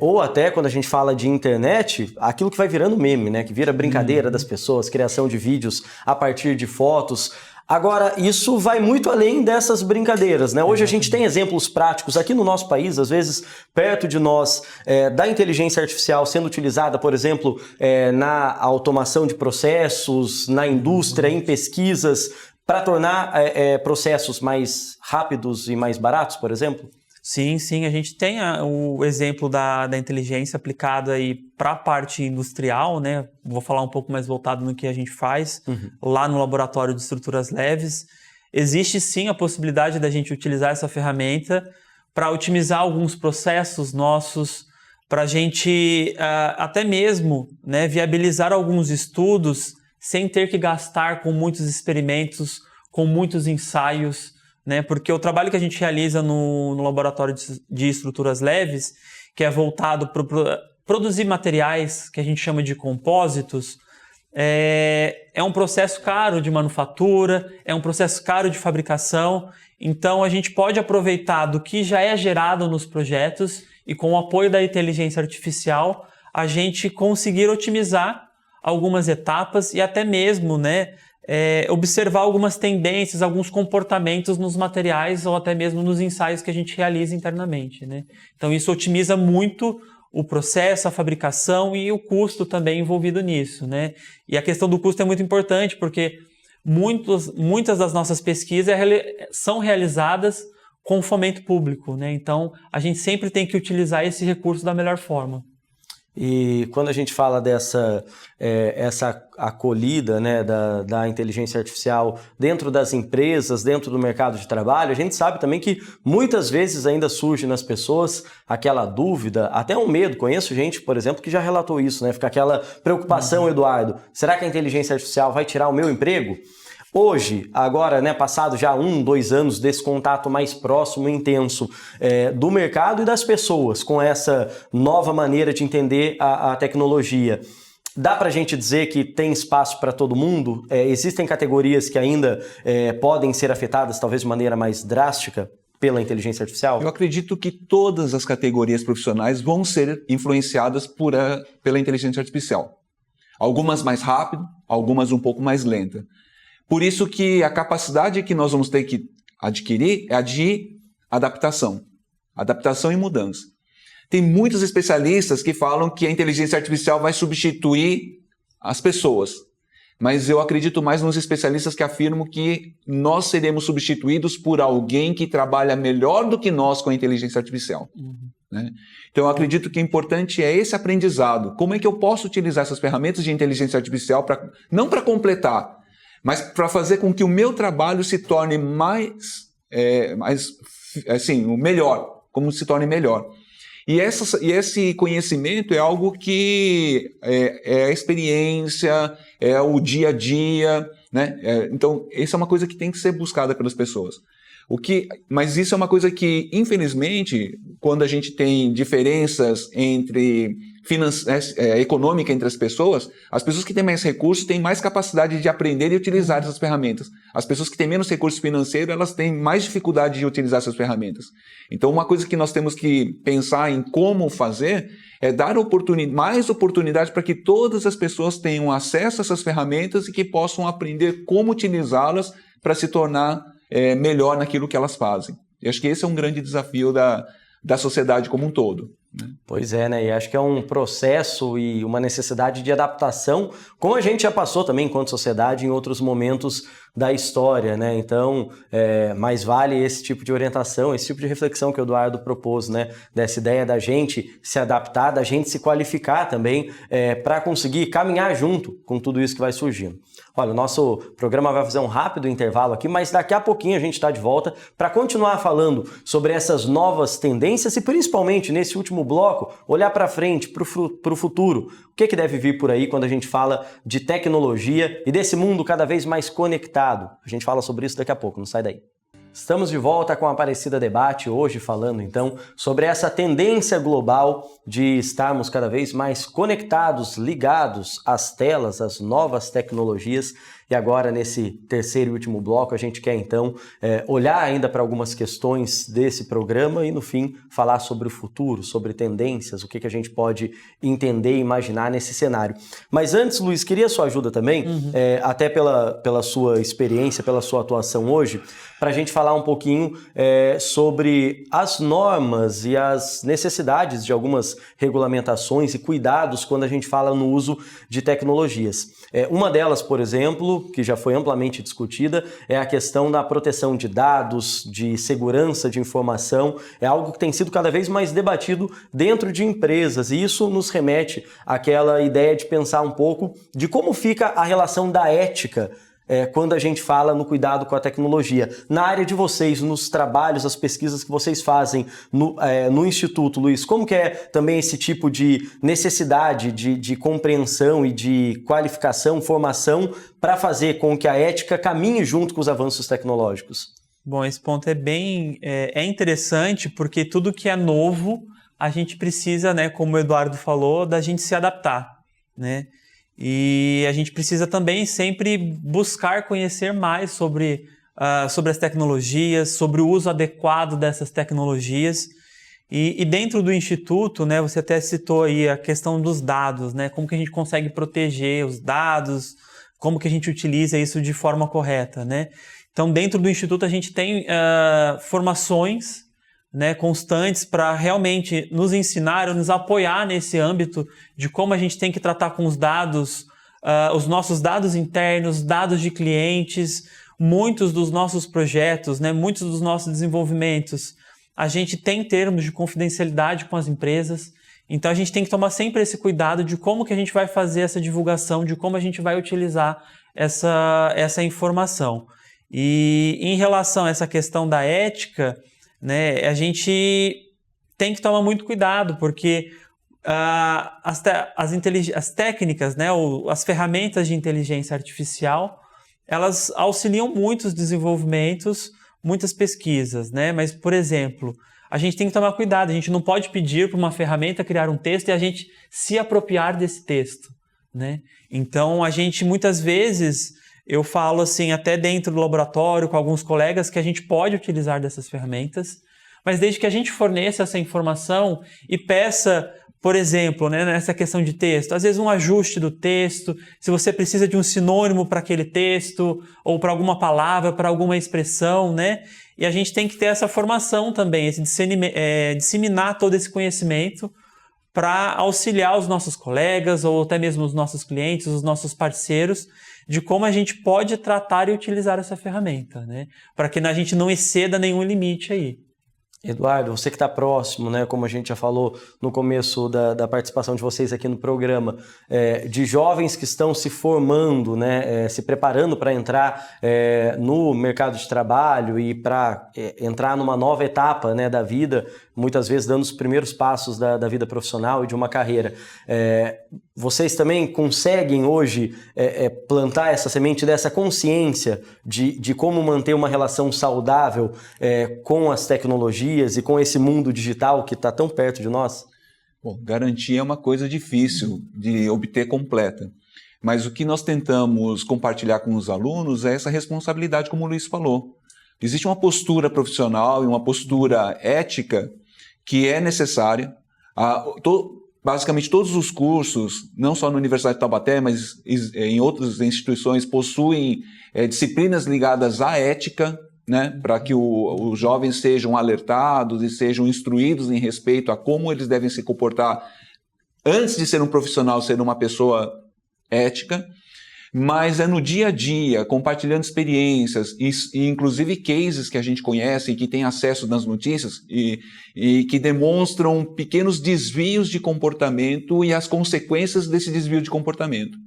Ou até quando a gente fala de internet, aquilo que vai virando meme, né? Que vira brincadeira das pessoas, criação de vídeos a partir de fotos. Agora, isso vai muito além dessas brincadeiras, né? Hoje a gente tem exemplos práticos aqui no nosso país, às vezes perto de nós, da inteligência artificial sendo utilizada, por exemplo, na automação de processos, na indústria, em pesquisas, para tornar processos mais rápidos e mais baratos, por exemplo? Sim, a gente tem o exemplo da inteligência aplicada aí para a parte industrial, né? Vou falar um pouco mais voltado no que a gente faz lá no laboratório de estruturas leves. Existe sim a possibilidade da gente utilizar essa ferramenta para otimizar alguns processos nossos, para a gente até mesmo, né, viabilizar alguns estudos sem ter que gastar com muitos experimentos, com muitos ensaios, né? Porque o trabalho que a gente realiza no laboratório de estruturas leves, que é voltado para produzir materiais que a gente chama de compósitos, é um processo caro de manufatura, é um processo caro de fabricação. Então a gente pode aproveitar do que já é gerado nos projetos e com o apoio da inteligência artificial a gente conseguir otimizar algumas etapas e até mesmo, né, observar algumas tendências, alguns comportamentos nos materiais ou até mesmo nos ensaios que a gente realiza internamente, né? Então isso otimiza muito o processo, a fabricação e o custo também envolvido nisso, né? E a questão do custo é muito importante porque muitas das nossas pesquisas são realizadas com fomento público, né? Então a gente sempre tem que utilizar esse recurso da melhor forma. E quando a gente fala dessa essa acolhida, né, da inteligência artificial dentro das empresas, dentro do mercado de trabalho, a gente sabe também que muitas vezes ainda surge nas pessoas aquela dúvida, até um medo. Conheço gente, por exemplo, que já relatou isso, né? Fica aquela preocupação, Eduardo, será que a inteligência artificial vai tirar o meu emprego? Hoje, agora, né, passado já 1-2 anos desse contato mais próximo e intenso do mercado e das pessoas com essa nova maneira de entender a tecnologia, dá para a gente dizer que tem espaço para todo mundo? Existem categorias que ainda podem ser afetadas, talvez de maneira mais drástica, pela inteligência artificial? Eu acredito que todas as categorias profissionais vão ser influenciadas pela inteligência artificial. Algumas mais rápido, algumas um pouco mais lenta. Por isso que a capacidade que nós vamos ter que adquirir é a de adaptação e mudança. Tem muitos especialistas que falam que a inteligência artificial vai substituir as pessoas, mas eu acredito mais nos especialistas que afirmam que nós seremos substituídos por alguém que trabalha melhor do que nós com a inteligência artificial. Né? Então eu acredito que o importante é esse aprendizado. Como é que eu posso utilizar essas ferramentas de inteligência artificial não para completar, mas para fazer com que o meu trabalho se torne melhor, como se torne melhor. E esse conhecimento é algo que é a experiência, é o dia a dia, né? Então, isso é uma coisa que tem que ser buscada pelas pessoas. Mas isso é uma coisa que, infelizmente, quando a gente tem diferenças econômica entre as pessoas que têm mais recursos têm mais capacidade de aprender e utilizar essas ferramentas. As pessoas que têm menos recurso financeiro, elas têm mais dificuldade de utilizar essas ferramentas. Então, uma coisa que nós temos que pensar em como fazer é dar mais oportunidade para que todas as pessoas tenham acesso a essas ferramentas e que possam aprender como utilizá-las para se tornar melhor naquilo que elas fazem. Eu acho que esse é um grande desafio da sociedade como um todo. Né? Pois é, né? E acho que é um processo e uma necessidade de adaptação, como a gente já passou também enquanto sociedade em outros momentos da história, né? Então, mais vale esse tipo de orientação, esse tipo de reflexão que o Eduardo propôs, né? Dessa ideia da gente se adaptar, da gente se qualificar também para conseguir caminhar junto com tudo isso que vai surgindo. Olha, o nosso programa vai fazer um rápido intervalo aqui, mas daqui a pouquinho a gente está de volta para continuar falando sobre essas novas tendências e principalmente nesse último bloco, olhar para frente, para o futuro. O que deve vir por aí quando a gente fala de tecnologia e desse mundo cada vez mais conectado? A gente fala sobre isso daqui a pouco, não sai daí. Estamos de volta com a Aparecida Debate, hoje falando então sobre essa tendência global de estarmos cada vez mais conectados, ligados às telas, às novas tecnologias. E agora, nesse terceiro e último bloco, a gente quer então olhar ainda para algumas questões desse programa e, no fim, falar sobre o futuro, sobre tendências, o que a gente pode entender e imaginar nesse cenário. Mas antes, Luiz, queria a sua ajuda também, até pela sua experiência, pela sua atuação hoje, para a gente falar um pouquinho sobre as normas e as necessidades de algumas regulamentações e cuidados quando a gente fala no uso de tecnologias. Uma delas, por exemplo, que já foi amplamente discutida, é a questão da proteção de dados, de segurança de informação. É algo que tem sido cada vez mais debatido dentro de empresas, e isso nos remete àquela ideia de pensar um pouco de como fica a relação da ética quando a gente fala no cuidado com a tecnologia. Na área de vocês, nos trabalhos, as pesquisas que vocês fazem no Instituto, Luiz, como que é também esse tipo de necessidade de compreensão e de qualificação, formação, para fazer com que a ética caminhe junto com os avanços tecnológicos? Bom, esse ponto é bem interessante, porque tudo que é novo, a gente precisa, né, como o Eduardo falou, da gente se adaptar, né? E a gente precisa também sempre buscar conhecer mais sobre as tecnologias, sobre o uso adequado dessas tecnologias. E dentro do Instituto, né, você até citou aí a questão dos dados, né, como que a gente consegue proteger os dados, como que a gente utiliza isso de forma correta, né? Então, dentro do Instituto, a gente tem formações, né, constantes para realmente nos ensinar ou nos apoiar nesse âmbito de como a gente tem que tratar com os dados, os nossos dados internos, dados de clientes. Muitos dos nossos projetos, né, muitos dos nossos desenvolvimentos, a gente tem termos de confidencialidade com as empresas, então a gente tem que tomar sempre esse cuidado de como que a gente vai fazer essa divulgação, de como a gente vai utilizar essa informação. E em relação a essa questão da ética, né, a gente tem que tomar muito cuidado, porque as técnicas, né, as ferramentas de inteligência artificial, elas auxiliam muitos desenvolvimentos, muitas pesquisas, né? Mas, por exemplo, a gente tem que tomar cuidado, a gente não pode pedir para uma ferramenta criar um texto e a gente se apropriar desse texto, né? Então, a gente muitas vezes, eu falo assim, até dentro do laboratório com alguns colegas, que a gente pode utilizar dessas ferramentas, mas desde que a gente forneça essa informação e peça, por exemplo, né, nessa questão de texto, às vezes um ajuste do texto, se você precisa de um sinônimo para aquele texto, ou para alguma palavra, para alguma expressão, né? E a gente tem que ter essa formação também, disseminar todo esse conhecimento para auxiliar os nossos colegas, ou até mesmo os nossos clientes, os nossos parceiros, de como a gente pode tratar e utilizar essa ferramenta, né? Para que a gente não exceda nenhum limite aí. Eduardo, você que está próximo, né, como a gente já falou no começo da participação de vocês aqui no programa, de jovens que estão se formando, né, se preparando para entrar no mercado de trabalho e para entrar numa nova etapa, né, da vida, muitas vezes dando os primeiros passos da vida profissional e de uma carreira. Vocês também conseguem hoje plantar essa semente dessa consciência de como manter uma relação saudável com as tecnologias e com esse mundo digital que está tão perto de nós? Bom, garantia é uma coisa difícil de obter completa. Mas o que nós tentamos compartilhar com os alunos é essa responsabilidade, como o Luiz falou. Existe uma postura profissional e uma postura ética que é necessária. Basicamente todos os cursos, não só na Universidade de Taubaté, mas em outras instituições, possuem disciplinas ligadas à ética, né, para que os jovens sejam alertados e sejam instruídos em respeito a como eles devem se comportar antes de ser um profissional, ser uma pessoa ética. Mas é no dia a dia, compartilhando experiências e inclusive cases que a gente conhece e que tem acesso nas notícias e que demonstram pequenos desvios de comportamento e as consequências desse desvio de comportamento.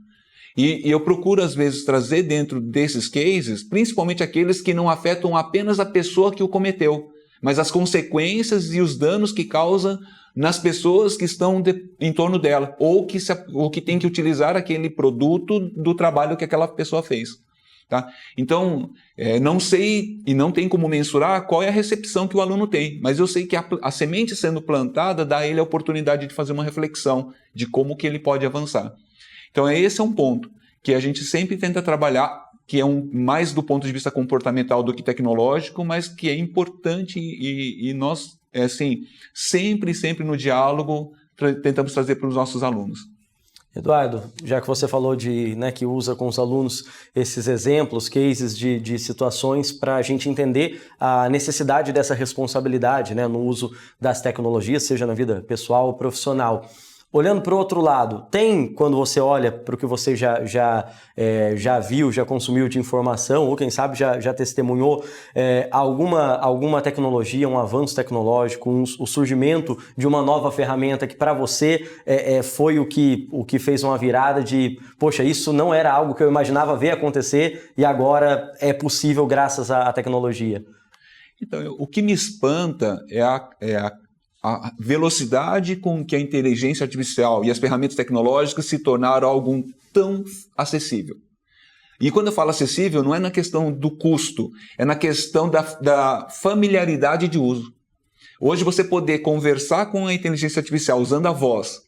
E eu procuro, às vezes, trazer dentro desses cases, principalmente aqueles que não afetam apenas a pessoa que o cometeu, mas as consequências e os danos que causa nas pessoas que estão em torno dela, ou que tem que utilizar aquele produto do trabalho que aquela pessoa fez. Tá? Então, não sei e não tem como mensurar qual é a recepção que o aluno tem, mas eu sei que a semente sendo plantada dá a ele a oportunidade de fazer uma reflexão de como que ele pode avançar. Então, esse é um ponto que a gente sempre tenta trabalhar, que é mais do ponto de vista comportamental do que tecnológico, mas que é importante e nós, sempre no diálogo, tentamos trazer para os nossos alunos. Eduardo, já que você falou que usa com os alunos esses exemplos, cases de situações para a gente entender a necessidade dessa responsabilidade, né, no uso das tecnologias, seja na vida pessoal ou profissional. Olhando para o outro lado, quando você olha para o que você já viu, já consumiu de informação, ou quem sabe já testemunhou alguma tecnologia, um avanço tecnológico, o surgimento de uma nova ferramenta que para você foi o que fez uma virada de, poxa, isso não era algo que eu imaginava ver acontecer e agora é possível graças à tecnologia? Então, o que me espanta é a velocidade com que a inteligência artificial e as ferramentas tecnológicas se tornaram algo tão acessível. E quando eu falo acessível, não é na questão do custo, é na questão da familiaridade de uso. Hoje você poder conversar com a inteligência artificial usando a voz,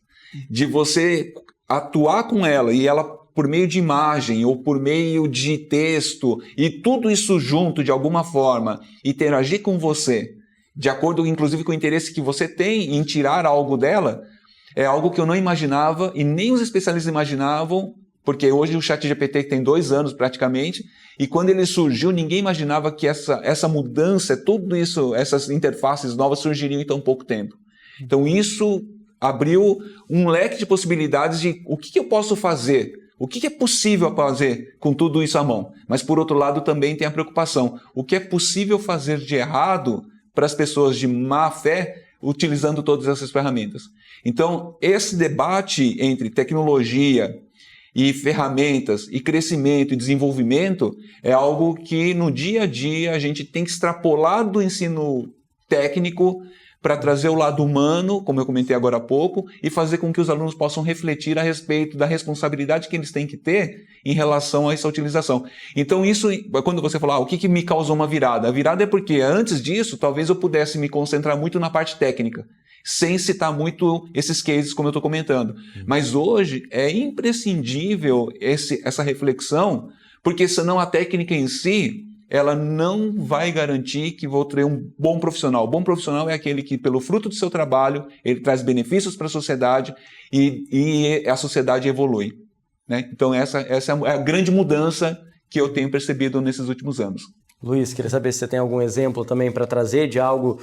de você atuar com ela e ela por meio de imagem ou por meio de texto e tudo isso junto de alguma forma interagir com você, de acordo, inclusive, com o interesse que você tem em tirar algo dela, é algo que eu não imaginava e nem os especialistas imaginavam, porque hoje o ChatGPT tem 2 anos praticamente, e quando ele surgiu, ninguém imaginava que essa mudança, tudo isso, essas interfaces novas surgiriam em tão pouco tempo. Então isso abriu um leque de possibilidades de o que eu posso fazer, o que é possível fazer com tudo isso à mão. Mas, por outro lado, também tem a preocupação, o que é possível fazer de errado para as pessoas de má fé utilizando todas essas ferramentas. Então, esse debate entre tecnologia e ferramentas e crescimento e desenvolvimento é algo que no dia a dia a gente tem que extrapolar do ensino técnico para trazer o lado humano, como eu comentei agora há pouco, e fazer com que os alunos possam refletir a respeito da responsabilidade que eles têm que ter em relação a essa utilização. Então isso, quando você fala, o que me causou uma virada? A virada é porque antes disso, talvez eu pudesse me concentrar muito na parte técnica, sem citar muito esses cases como eu estou comentando. Mas hoje é imprescindível essa reflexão, porque senão a técnica em si, ela não vai garantir que vou ter um bom profissional. O bom profissional é aquele que, pelo fruto do seu trabalho, ele traz benefícios para a sociedade e a sociedade evolui. Né? Então, essa é a grande mudança que eu tenho percebido nesses últimos anos. Luiz, queria saber se você tem algum exemplo também para trazer de algo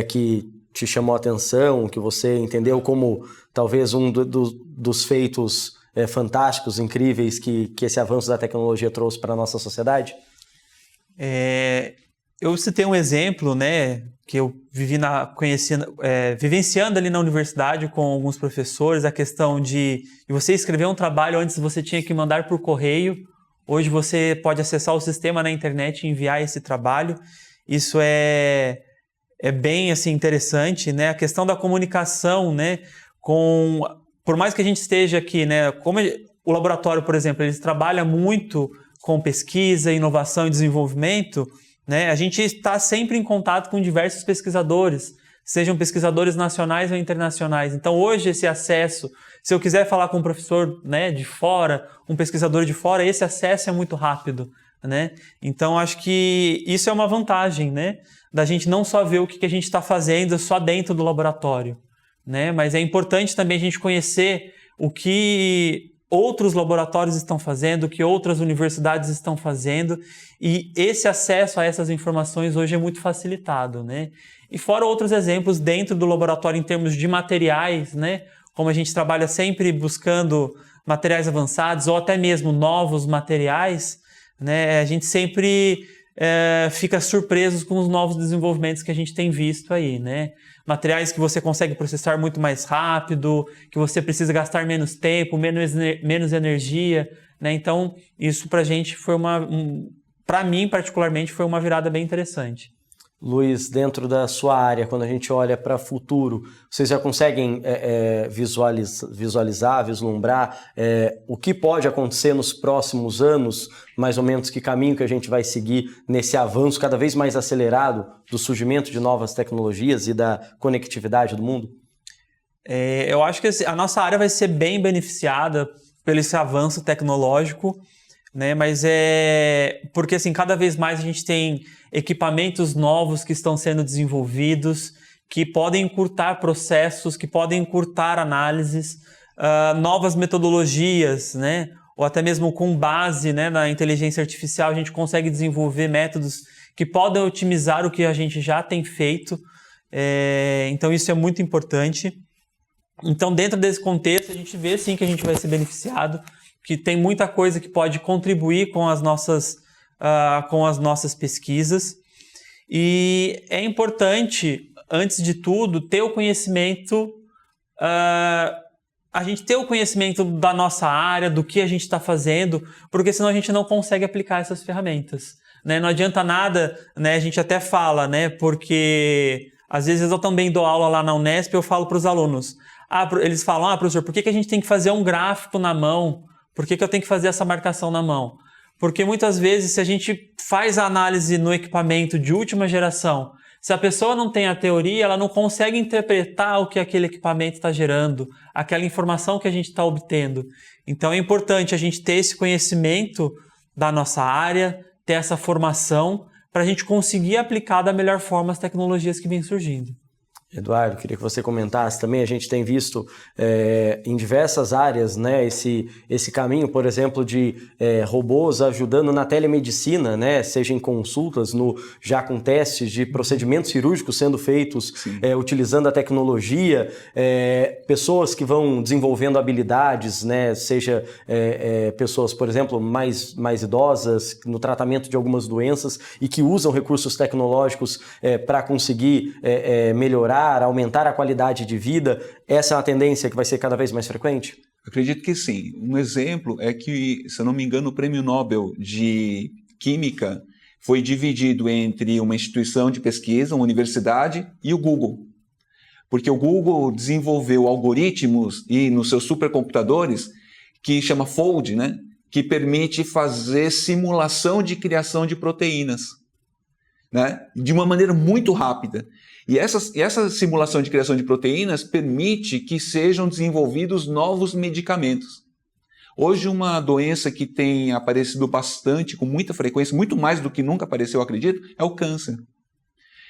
que te chamou a atenção, que você entendeu como talvez um dos feitos fantásticos, incríveis que esse avanço da tecnologia trouxe para a nossa sociedade? Eu citei um exemplo, né, que eu vivenciando ali na universidade com alguns professores, a questão de você escrever um trabalho antes você tinha que mandar por correio. Hoje você pode acessar o sistema na internet e enviar esse trabalho. Isso é bem assim, interessante, né? A questão da comunicação, né, por mais que a gente esteja aqui, né, como o laboratório, por exemplo, eles trabalham muito com pesquisa, inovação e desenvolvimento, né? A gente está sempre em contato com diversos pesquisadores, sejam pesquisadores nacionais ou internacionais. Então, hoje, esse acesso, se eu quiser falar com um professor, né, de fora, um pesquisador de fora, esse acesso é muito rápido, né? Então, acho que isso é uma vantagem, né, da gente não só ver o que a gente está fazendo só dentro do laboratório, né? Mas é importante também a gente conhecer o que outros laboratórios estão fazendo, o que outras universidades estão fazendo, e esse acesso a essas informações hoje é muito facilitado, né? E fora outros exemplos dentro do laboratório em termos de materiais, né? Como a gente trabalha sempre buscando materiais avançados ou até mesmo novos materiais, né? A gente sempre fica surpreso com os novos desenvolvimentos que a gente tem visto aí, né? Materiais que você consegue processar muito mais rápido, que você precisa gastar menos tempo, menos energia, né? Então, isso pra gente foi para mim particularmente, foi uma virada bem interessante. Luiz, dentro da sua área, quando a gente olha para o futuro, vocês já conseguem vislumbrar o que pode acontecer nos próximos anos, mais ou menos que caminho que a gente vai seguir nesse avanço cada vez mais acelerado do surgimento de novas tecnologias e da conectividade do mundo? Eu acho que a nossa área vai ser bem beneficiada pelo esse avanço tecnológico, né? Mas porque assim, cada vez mais a gente tem equipamentos novos que estão sendo desenvolvidos, que podem encurtar processos, que podem encurtar análises, novas metodologias, né? Ou até mesmo com base, né, na inteligência artificial, a gente consegue desenvolver métodos que podem otimizar o que a gente já tem feito. Então isso é muito importante. Então, dentro desse contexto, a gente vê sim que a gente vai ser beneficiado, que tem muita coisa que pode contribuir com as nossas pesquisas. E é importante, antes de tudo, ter o conhecimento, a gente ter o conhecimento da nossa área, do que a gente está fazendo, porque senão a gente não consegue aplicar essas ferramentas, né? Não adianta nada, né? A gente até fala, né? Porque às vezes eu também dou aula lá na Unesp e eu falo para os alunos, eles falam, professor, por que a gente tem que fazer um gráfico na mão? Por que eu tenho que fazer essa marcação na mão? Porque muitas vezes, se a gente faz a análise no equipamento de última geração, se a pessoa não tem a teoria, ela não consegue interpretar o que aquele equipamento está gerando, aquela informação que a gente está obtendo. Então é importante a gente ter esse conhecimento da nossa área, ter essa formação, para a gente conseguir aplicar da melhor forma as tecnologias que vêm surgindo. Eduardo, queria que você comentasse também, a gente tem visto em diversas áreas, né, esse caminho, por exemplo, de robôs ajudando na telemedicina, né, seja em consultas, já com testes de procedimentos cirúrgicos sendo feitos utilizando a tecnologia, pessoas que vão desenvolvendo habilidades, né, seja pessoas, por exemplo, mais idosas no tratamento de algumas doenças e que usam recursos tecnológicos para conseguir melhorar, aumentar a qualidade de vida. Essa é uma tendência que vai ser cada vez mais frequente? Acredito que sim. Um exemplo é que, se eu não me engano, o Prêmio Nobel de Química foi dividido entre uma instituição de pesquisa, uma universidade e o Google. Porque o Google desenvolveu algoritmos e nos seus supercomputadores que chama Fold, né? Que permite fazer simulação de criação de proteínas, né? De uma maneira muito rápida. E essa simulação de criação de proteínas permite que sejam desenvolvidos novos medicamentos. Hoje, uma doença que tem aparecido bastante, com muita frequência, muito mais do que nunca apareceu, eu acredito, é o câncer.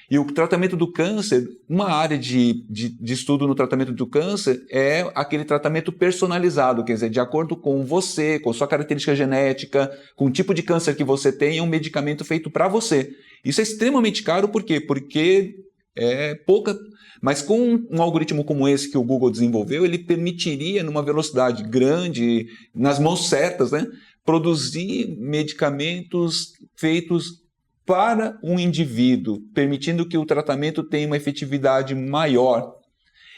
E o tratamento do câncer, uma área de estudo no tratamento do câncer é aquele tratamento personalizado, quer dizer, de acordo com você, com sua característica genética, com o tipo de câncer que você tem, é um medicamento feito para você. Isso é extremamente caro, por quê? Porque mas com um algoritmo como esse que o Google desenvolveu, ele permitiria, numa velocidade grande, nas mãos certas, né, produzir medicamentos feitos para um indivíduo, permitindo que o tratamento tenha uma efetividade maior.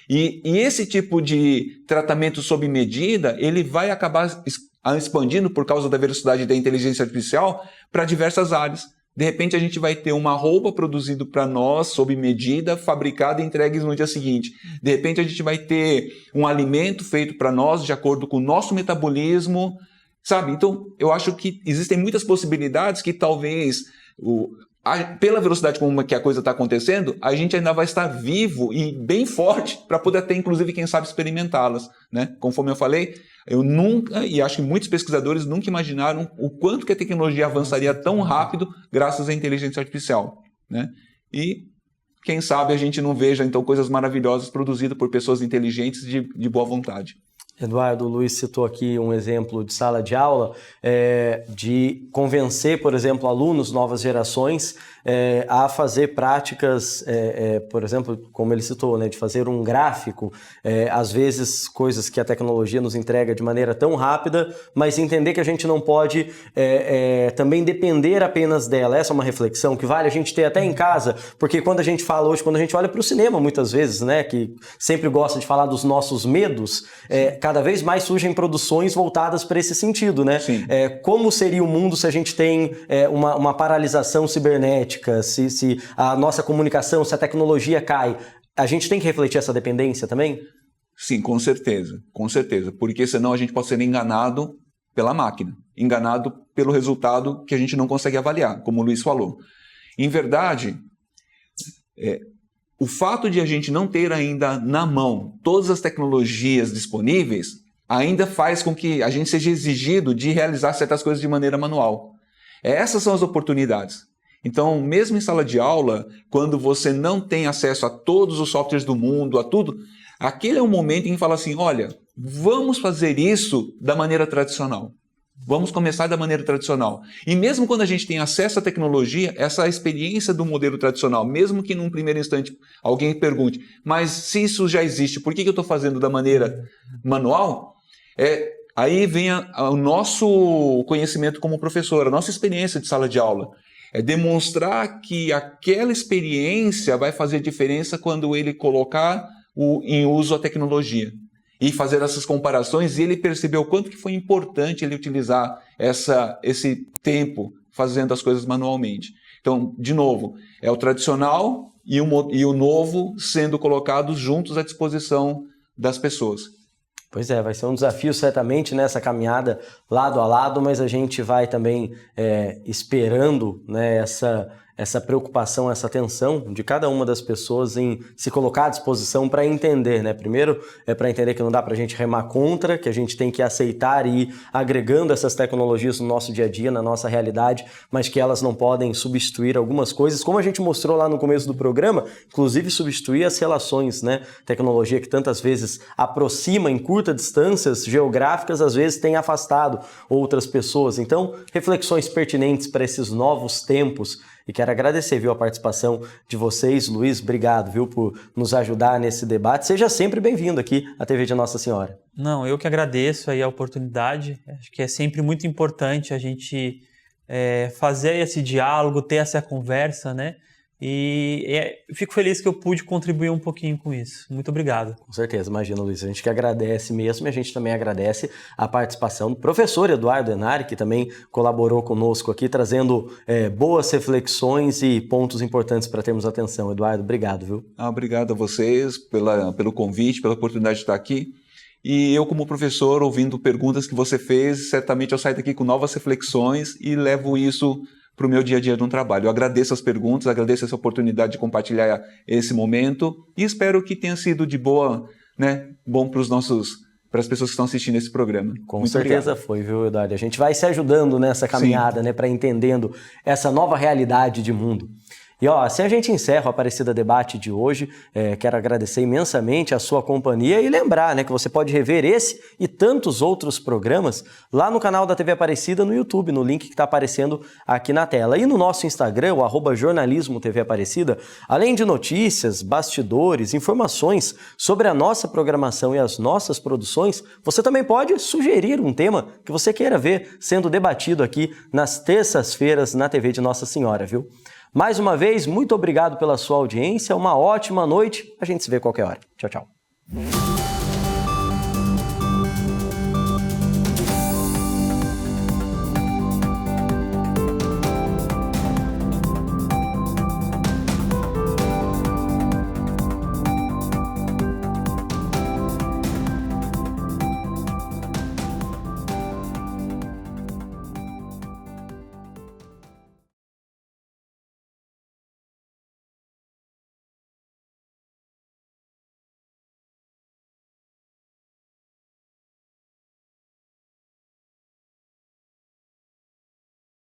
E esse tipo de tratamento sob medida, ele vai acabar expandindo por causa da velocidade da inteligência artificial para diversas áreas. De repente a gente vai ter uma roupa produzida para nós, sob medida, fabricada e entregue no dia seguinte. De repente a gente vai ter um alimento feito para nós, de acordo com o nosso metabolismo, sabe? Então eu acho que existem muitas possibilidades que talvez, pela velocidade como que a coisa está acontecendo, a gente ainda vai estar vivo e bem forte para poder até, inclusive, quem sabe, experimentá-las, né? Conforme eu falei, eu nunca, e acho que muitos pesquisadores nunca imaginaram o quanto que a tecnologia avançaria tão rápido graças à inteligência artificial, né? E quem sabe a gente não veja, então, coisas maravilhosas produzidas por pessoas inteligentes de boa vontade. Eduardo, o Luiz citou aqui um exemplo de sala de aula, de convencer, por exemplo, alunos, novas gerações, a fazer práticas, por exemplo, como ele citou, né, de fazer um gráfico, às vezes coisas que a tecnologia nos entrega de maneira tão rápida, mas entender que a gente não pode também depender apenas dela. Essa é uma reflexão que vale a gente ter até em casa, porque quando a gente fala hoje, quando a gente olha para o cinema muitas vezes, né, que sempre gosta de falar dos nossos medos, cada vez mais surgem produções voltadas para esse sentido, né? Como seria o mundo se a gente tem uma paralisação cibernética? internética, se a nossa comunicação, se a tecnologia cai, a gente tem que refletir essa dependência também? Sim, com certeza, porque senão a gente pode ser enganado pela máquina, enganado pelo resultado que a gente não consegue avaliar, como o Luiz falou. Em verdade, o fato de a gente não ter ainda na mão todas as tecnologias disponíveis ainda faz com que a gente seja exigido de realizar certas coisas de maneira manual. Essas são as oportunidades. Então, mesmo em sala de aula, quando você não tem acesso a todos os softwares do mundo, a tudo, aquele é um momento em que fala assim, olha, vamos fazer isso da maneira tradicional. Vamos começar da maneira tradicional. E mesmo quando a gente tem acesso à tecnologia, essa experiência do modelo tradicional, mesmo que num primeiro instante alguém pergunte, mas se isso já existe, por que eu estou fazendo da maneira manual? Aí vem o nosso conhecimento como professor, a nossa experiência de sala de aula. É demonstrar que aquela experiência vai fazer diferença quando ele colocar em uso a tecnologia. E fazer essas comparações, e ele percebeu o quanto que foi importante ele utilizar esse tempo fazendo as coisas manualmente. Então, de novo, é o tradicional e o novo sendo colocados juntos à disposição das pessoas. Pois é, vai ser um desafio certamente nessa caminhada lado a lado, mas a gente vai também esperando, né, essa preocupação, essa atenção de cada uma das pessoas em se colocar à disposição para entender, né? Primeiro, para entender que não dá para a gente remar contra, que a gente tem que aceitar e ir agregando essas tecnologias no nosso dia a dia, na nossa realidade, mas que elas não podem substituir algumas coisas, como a gente mostrou lá no começo do programa, inclusive substituir as relações, né? Tecnologia que tantas vezes aproxima em curtas distâncias geográficas, às vezes tem afastado outras pessoas. Então, reflexões pertinentes para esses novos tempos. E quero agradecer, viu, a participação de vocês. Luiz, obrigado, viu, por nos ajudar nesse debate. Seja sempre bem-vindo aqui à TV de Nossa Senhora. Não, eu que agradeço aí a oportunidade. Acho que é sempre muito importante a gente fazer esse diálogo, ter essa conversa, né? E fico feliz que eu pude contribuir um pouquinho com isso. Muito obrigado. Com certeza, imagina, Luiz. A gente que agradece mesmo, e a gente também agradece a participação do professor Eduardo Enari, que também colaborou conosco aqui, trazendo boas reflexões e pontos importantes para termos atenção. Eduardo, obrigado, viu? Obrigado a vocês pelo convite, pela oportunidade de estar aqui. E eu, como professor, ouvindo perguntas que você fez, certamente eu saio daqui com novas reflexões e levo isso para o meu dia a dia no trabalho. Eu agradeço as perguntas, agradeço essa oportunidade de compartilhar esse momento e espero que tenha sido de boa, né, bom para as pessoas que estão assistindo esse programa. Com Muito certeza obrigado. foi, viu, Eduardo? A gente vai se ajudando nessa caminhada, né, para entendendo essa nova realidade de mundo. E assim a gente encerra o Aparecida Debate de hoje. Quero agradecer imensamente a sua companhia e lembrar, né, que você pode rever esse e tantos outros programas lá no canal da TV Aparecida no YouTube, no link que está aparecendo aqui na tela. E no nosso Instagram, o @jornalismo TV Aparecida, além de notícias, bastidores, informações sobre a nossa programação e as nossas produções, você também pode sugerir um tema que você queira ver sendo debatido aqui nas terças-feiras na TV de Nossa Senhora, viu? Mais uma vez, muito obrigado pela sua audiência, uma ótima noite, a gente se vê qualquer hora. Tchau, tchau.